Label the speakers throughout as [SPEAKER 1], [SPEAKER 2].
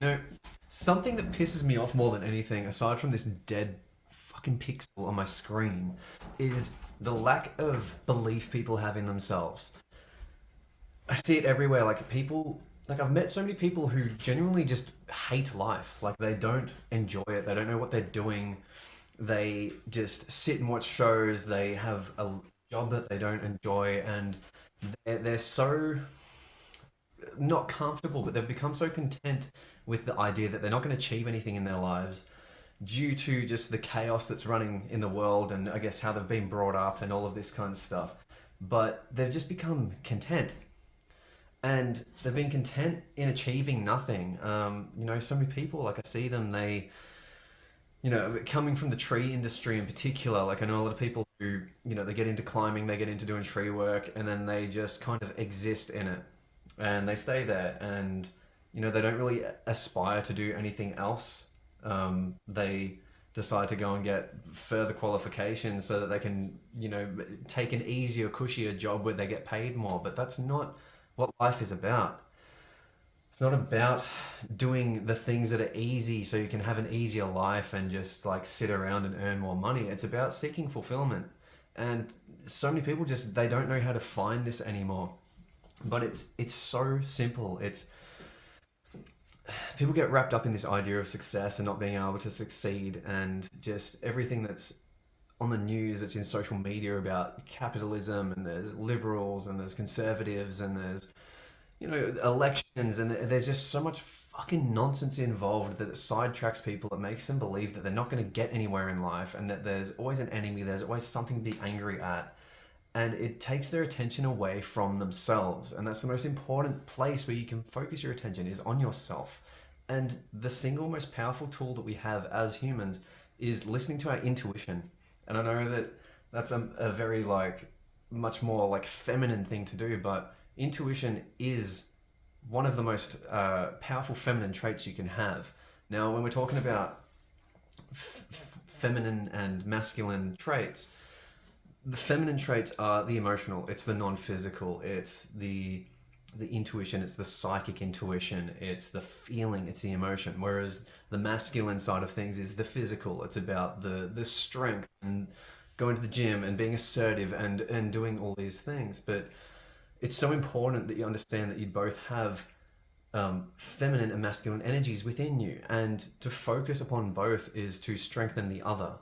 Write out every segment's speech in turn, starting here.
[SPEAKER 1] You know, something that pisses me off more than anything, aside from this dead fucking pixel on my screen, is the lack of belief people have in themselves. I see it everywhere. Like people, like I've met so many people who genuinely just hate life. Like they don't enjoy it. They don't know what they're doing. They just sit and watch shows. They have a job that they don't enjoy, and they're so not comfortable, but they've become so content with the idea that they're not going to achieve anything in their lives due to just the chaos that's running in the world and I guess how they've been brought up and all of this kind of stuff. But they've just become content and they've been content in achieving nothing. So many people, like I see them, coming from the tree industry in particular, like I know a lot of people who, they get into climbing, they get into doing tree work, and then they just kind of exist in it and they stay there and, they don't really aspire to do anything else. They decide to go and get further qualifications so that they can, take an easier, cushier job where they get paid more. But that's not what life is about. It's not about doing the things that are easy so you can have an easier life and just like sit around and earn more money. It's about seeking fulfillment. And so many people just they don't know how to find this anymore. But it's so simple. It's people get wrapped up in this idea of success and not being able to succeed and just everything that's on the news that's in social media about capitalism and there's liberals and there's conservatives and there's elections, and there's just so much fucking nonsense involved that it sidetracks people. It makes them believe that they're not going to get anywhere in life and that there's always an enemy, there's always something to be angry at. And it takes their attention away from themselves. And that's the most important place where you can focus your attention is on yourself. And the single most powerful tool that we have as humans is listening to our intuition. And I know that that's a very like much more like feminine thing to do, but intuition is one of the most powerful feminine traits you can have. Now, when we're talking about feminine and masculine traits, the feminine traits are the emotional, it's the non-physical, it's the intuition, it's the psychic intuition, it's the feeling, it's the emotion. Whereas the masculine side of things is the physical. It's about the strength and going to the gym and being assertive and doing all these things. But it's so important that you understand that you both have feminine and masculine energies within you, and to focus upon both is to strengthen the other.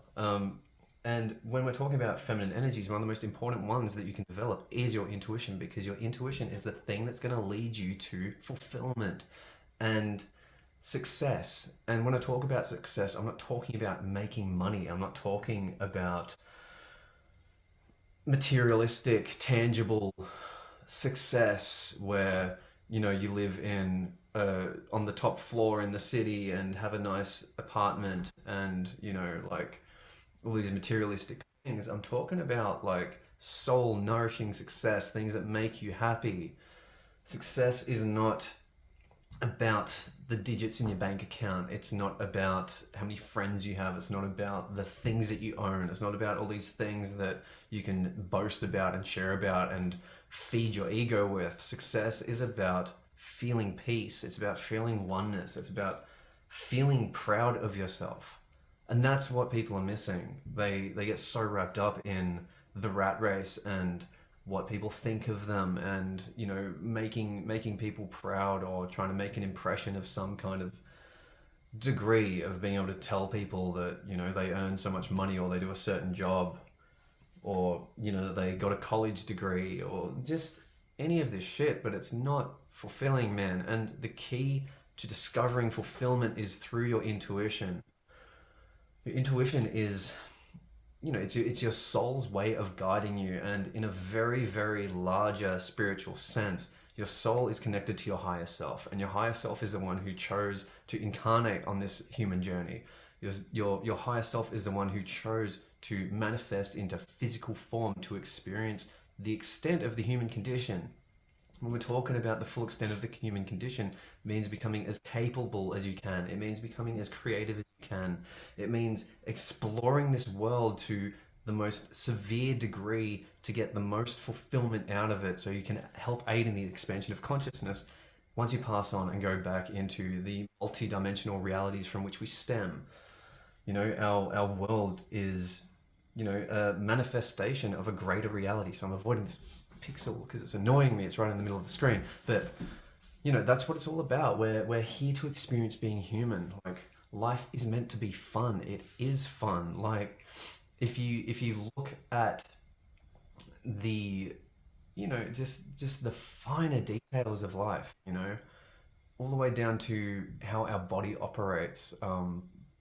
[SPEAKER 1] And when we're talking about feminine energies, one of the most important ones that you can develop is your intuition, because your intuition is the thing that's going to lead you to fulfillment and success. And when I talk about success, I'm not talking about making money. I'm not talking about materialistic, tangible success where you live in on the top floor in the city and have a nice apartment and like all these materialistic things. I'm talking about like soul nourishing success, things that make you happy. Success is not about the digits in your bank account. It's not about how many friends you have. It's not about the things that you own. It's not about all these things that you can boast about and share about and feed your ego with. Success is about feeling peace. It's about feeling oneness. It's about feeling proud of yourself. And that's what people are missing. They get so wrapped up in the rat race and what people think of them, and making people proud or trying to make an impression of some kind of degree of being able to tell people that they earn so much money or they do a certain job, or that they got a college degree, or just any of this shit. But it's not fulfilling, man. And the key to discovering fulfillment is through your intuition. Your intuition is, it's your soul's way of guiding you, and in a very, very larger spiritual sense, your soul is connected to your higher self, and your higher self is the one who chose to incarnate on this human journey. Your higher self is the one who chose to manifest into physical form to experience the extent of the human condition. When we're talking about the full extent of the human condition, it means becoming as capable as you can. It means becoming as creative as you can. It means exploring this world to the most severe degree to get the most fulfillment out of it, so you can help aid in the expansion of consciousness once you pass on and go back into the multi-dimensional realities from which we stem, our world is, a manifestation of a greater reality. So I'm avoiding this pixel because it's annoying me. It's right in the middle of the screen. But that's what it's all about. We're here to experience being human. Like, life is meant to be fun. It is fun. Like, if you look at the just the finer details of life, all the way down to how our body operates,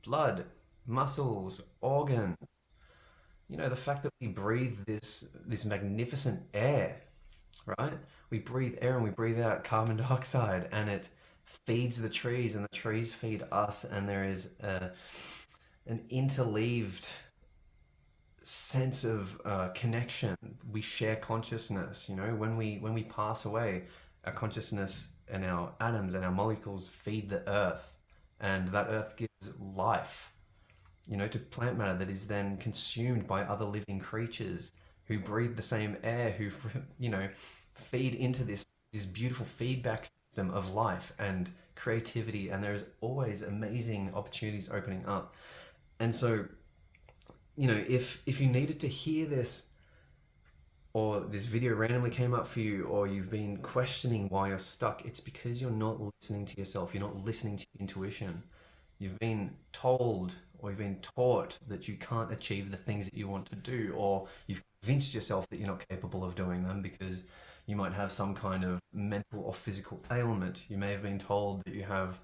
[SPEAKER 1] blood, muscles, organs, the fact that we breathe this magnificent air, right? We breathe air and we breathe out carbon dioxide, and it feeds the trees, and the trees feed us, and there is an interleaved sense of connection. We share consciousness. When we pass away, our consciousness and our atoms and our molecules feed the earth, and that earth gives life, to plant matter that is then consumed by other living creatures who breathe the same air, who feed into this beautiful feedback system of life and creativity, and there's always amazing opportunities opening up. And so, if you needed to hear this, or this video randomly came up for you, or you've been questioning why you're stuck, it's because you're not listening to yourself. You're not listening to your intuition. You've been told or you've been taught that you can't achieve the things that you want to do, or you've convinced yourself that you're not capable of doing them because you might have some kind of mental or physical ailment. You may have been told that you have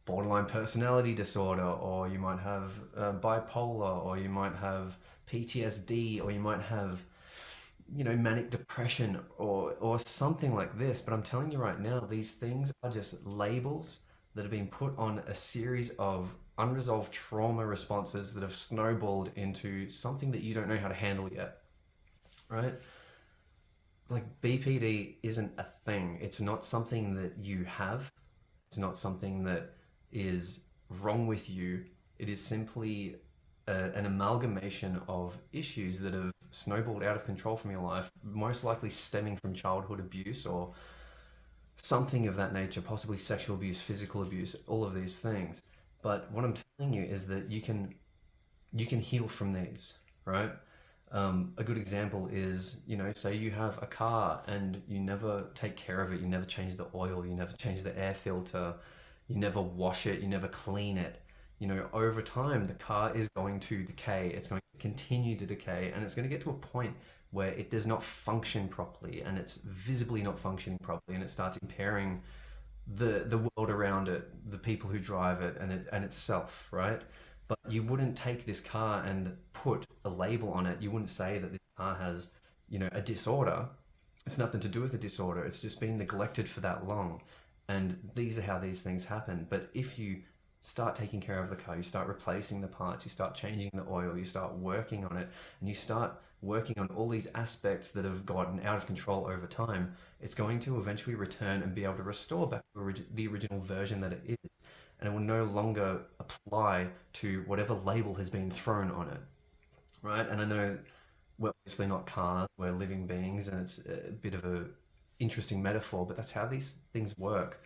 [SPEAKER 1] borderline personality disorder, or you might have bipolar, or you might have PTSD, or you might have manic depression, or something like this. But I'm telling you right now, these things are just labels that have been put on a series of unresolved trauma responses that have snowballed into something that you don't know how to handle yet, right? Like, BPD isn't a thing. It's not something that you have. It's not something that is wrong with you. It is simply an amalgamation of issues that have snowballed out of control from your life, most likely stemming from childhood abuse or something of that nature, possibly sexual abuse, physical abuse, all of these things. But what I'm telling you is that you can heal from these, right? A good example is, say you have a car and you never take care of it, you never change the oil, you never change the air filter, you never wash it, you never clean it. Over time, the car is going to decay. It's going to continue to decay, and it's going to get to a point where it does not function properly, and it's visibly not functioning properly, and it starts impairing the world around it, the people who drive it, and itself, right? But you wouldn't take this car and put a label on it. You wouldn't say that this car has, a disorder. It's nothing to do with a disorder. It's just been neglected for that long. And these are how these things happen. But if you start taking care of the car, you start replacing the parts, you start changing the oil, you start working on it, and you start working on all these aspects that have gotten out of control over time, it's going to eventually return and be able to restore back to the original version that it is. And it will no longer apply to whatever label has been thrown on it, right? And I know we're obviously not cars, we're living beings, and it's a bit of a interesting metaphor, but that's how these things work.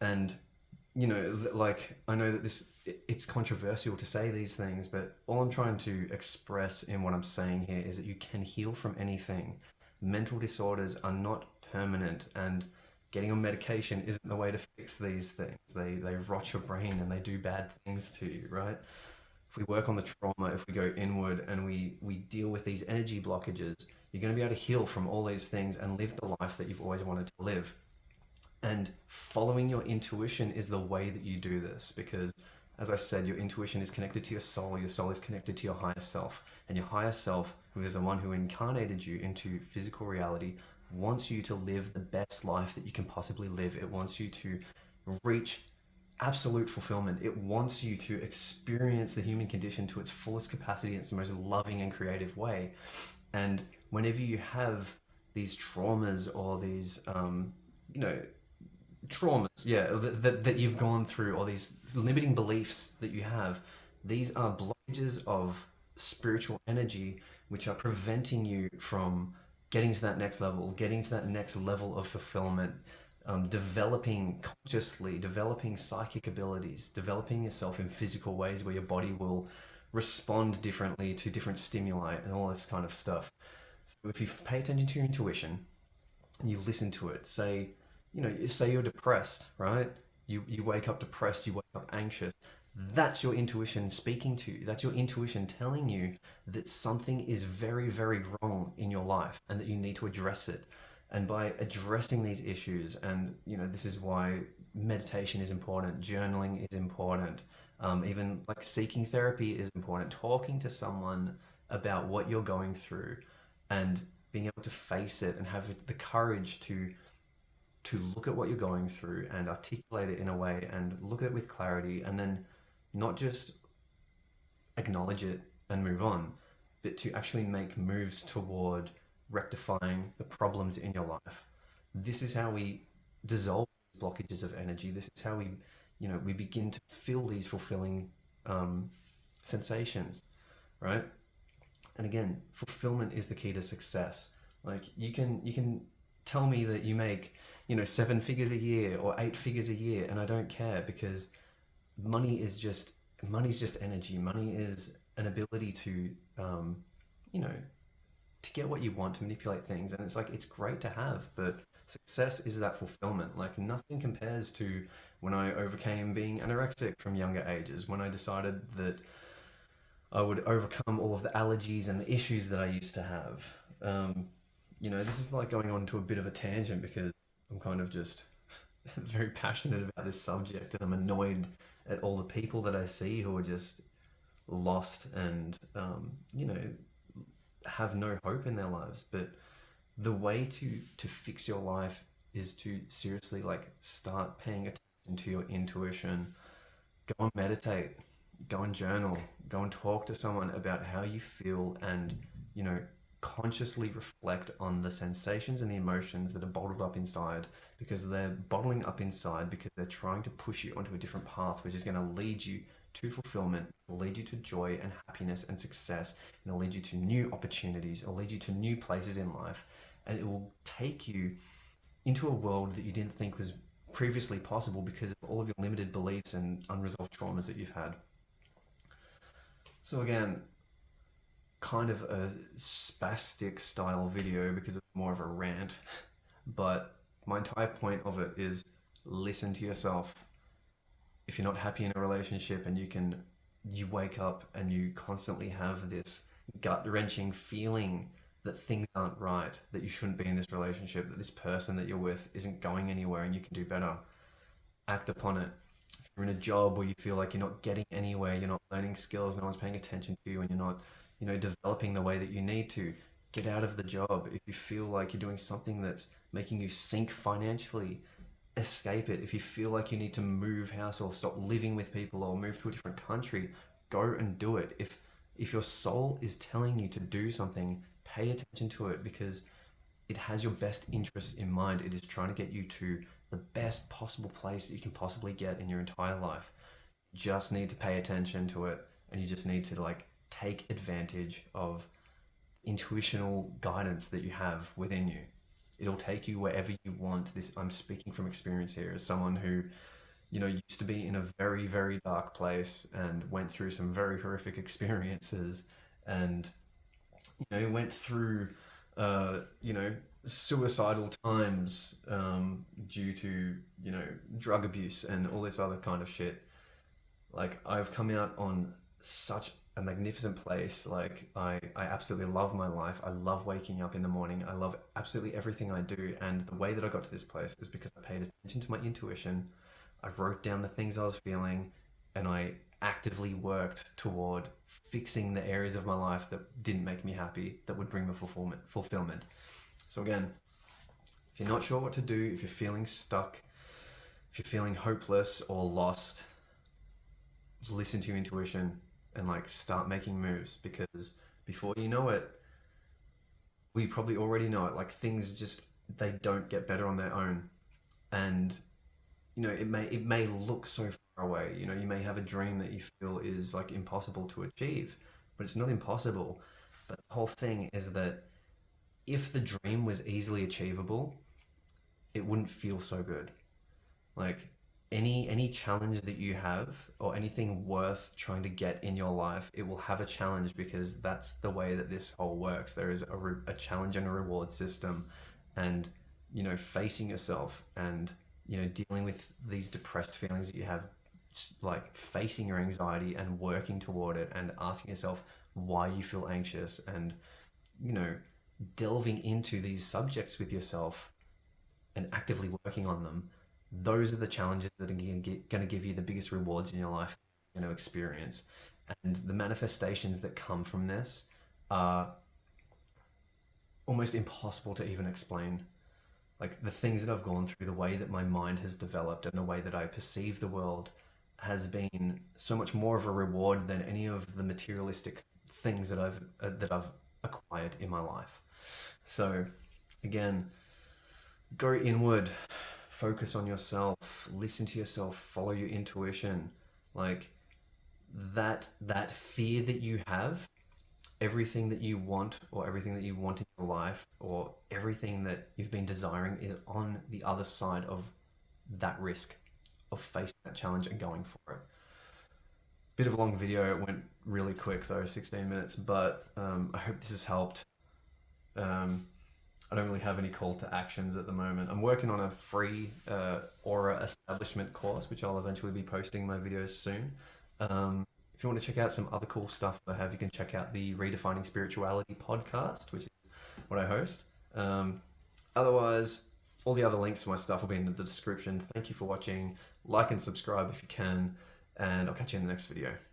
[SPEAKER 1] And like, I know that it's controversial to say these things, but all I'm trying to express in what I'm saying here is that you can heal from anything. Mental disorders are not permanent, and getting on medication isn't the way to fix these things. They rot your brain and they do bad things to you, right? If we work on the trauma, if we go inward and we deal with these energy blockages, you're going to be able to heal from all these things and live the life that you've always wanted to live. And following your intuition is the way that you do this, because, as I said, your intuition is connected to your soul is connected to your higher self, and your higher self, who is the one who incarnated you into physical reality, wants you to live the best life that you can possibly live. It wants you to reach absolute fulfillment. It wants you to experience the human condition to its fullest capacity in its most loving and creative way. And whenever you have these traumas, or these you know traumas, yeah, that you've gone through, or these limiting beliefs that you have, these are blockages of spiritual energy which are preventing you from getting to that next level of fulfillment, developing consciously, developing psychic abilities, developing yourself in physical ways where your body will respond differently to different stimuli and all this kind of stuff. So if you pay attention to your intuition and you listen to it, say, say you're depressed, right? You wake up depressed, you wake up anxious. That's your intuition speaking to you. That's your intuition telling you that something is very, very wrong in your life and that you need to address it. And by addressing these issues, and this is why meditation is important, journaling is important, even like seeking therapy is important, talking to someone about what you're going through and being able to face it and have the courage to look at what you're going through and articulate it in a way and look at it with clarity, and then not just acknowledge it and move on, but to actually make moves toward rectifying the problems in your life. This is how we dissolve blockages of energy. This is how we begin to feel these fulfilling sensations, right? And again, fulfillment is the key to success. Like you can tell me that you make, 7 figures a year or 8 figures a year, and I don't care, because money is just money's just energy. Money is an ability to, you know, to get what you want, to manipulate things, and it's like it's great to have, but success is that fulfillment. Like nothing compares to when I overcame being anorexic from younger ages, when I decided that I would overcome all of the allergies and the issues that I used to have. This is like going on to a bit of a tangent because I'm kind of just very passionate about this subject, and I'm annoyed at all the people that I see who are just lost and, have no hope in their lives. But the way to fix your life is to seriously like start paying attention to your intuition. Go and meditate, go and journal, go and talk to someone about how you feel, and you know consciously reflect on the sensations and the emotions that are bottled up inside, because they're bottling up inside because they're trying to push you onto a different path, which is going to lead you to fulfillment, lead you to joy and happiness and success, and it'll lead you to new opportunities, it'll lead you to new places in life, and it will take you into a world that you didn't think was previously possible because of all of your limited beliefs and unresolved traumas that you've had. So again, kind of a spastic style video because it's more of a rant, but my entire point of it is listen to yourself. If you're not happy in a relationship and you wake up and you constantly have this gut-wrenching feeling that things aren't right, that you shouldn't be in this relationship, that this person that you're with isn't going anywhere and you can do better, act upon it. If you're in a job where you feel like you're not getting anywhere, you're not learning skills, no one's paying attention to you, and you're not, developing the way that you need to, get out of the job. If you feel like you're doing something that's making you sink financially, escape it. If you feel like you need to move house or stop living with people or move to a different country, go and do it. If your soul is telling you to do something, pay attention to it, because it has your best interests in mind. It is trying to get you to the best possible place that you can possibly get in your entire life. You just need to pay attention to it, and you just need to like take advantage of intuitional guidance that you have within you. It'll take you wherever you want. This, I'm speaking from experience here as someone who, used to be in a very, very dark place and went through some very horrific experiences, and went through, suicidal times, due to, drug abuse and all this other kind of shit. Like, I've come out on such a magnificent place. Like, I absolutely love my life. I love waking up in the morning. I love absolutely everything I do. And the way that I got to this place is because I paid attention to my intuition. I wrote down the things I was feeling, and I actively worked toward fixing the areas of my life that didn't make me happy, that would bring me fulfillment. So again, if you're not sure what to do, if you're feeling stuck, if you're feeling hopeless or lost, listen to your intuition and like start making moves, because before you know it, we probably already know it, like things just, they don't get better on their own. And it may look so far away. You may have a dream that you feel is like impossible to achieve, but it's not impossible. But the whole thing is that if the dream was easily achievable, it wouldn't feel so good. Like any challenge that you have or anything worth trying to get in your life, it will have a challenge because that's the way that this whole works. There is a challenge and a reward system, and facing yourself and dealing with these depressed feelings that you have, like facing your anxiety and working toward it and asking yourself why you feel anxious, and you know delving into these subjects with yourself and actively working on them. Those are the challenges that are going to give you the biggest rewards in your life you're going to experience. And the manifestations that come from this are almost impossible to even explain. Like the things that I've gone through, the way that my mind has developed and the way that I perceive the world has been so much more of a reward than any of the materialistic things that I've acquired in my life. So again, go inward, focus on yourself, listen to yourself, follow your intuition. Like that fear that you have, everything that you want or everything that you want in your life or everything that you've been desiring is on the other side of that risk of facing that challenge and going for it. Bit of a long video, it went really quick though, 16 minutes, but I hope this has helped. um, I don't really have any call to actions at the moment. I'm working on a free aura establishment course, which I'll eventually be posting my videos soon. If you want to check out some other cool stuff I have, you can check out the Redefining Spirituality podcast, which is what I host. Otherwise, all the other links to my stuff will be in the description. Thank you for watching. Like and subscribe if you can, and I'll catch you in the next video.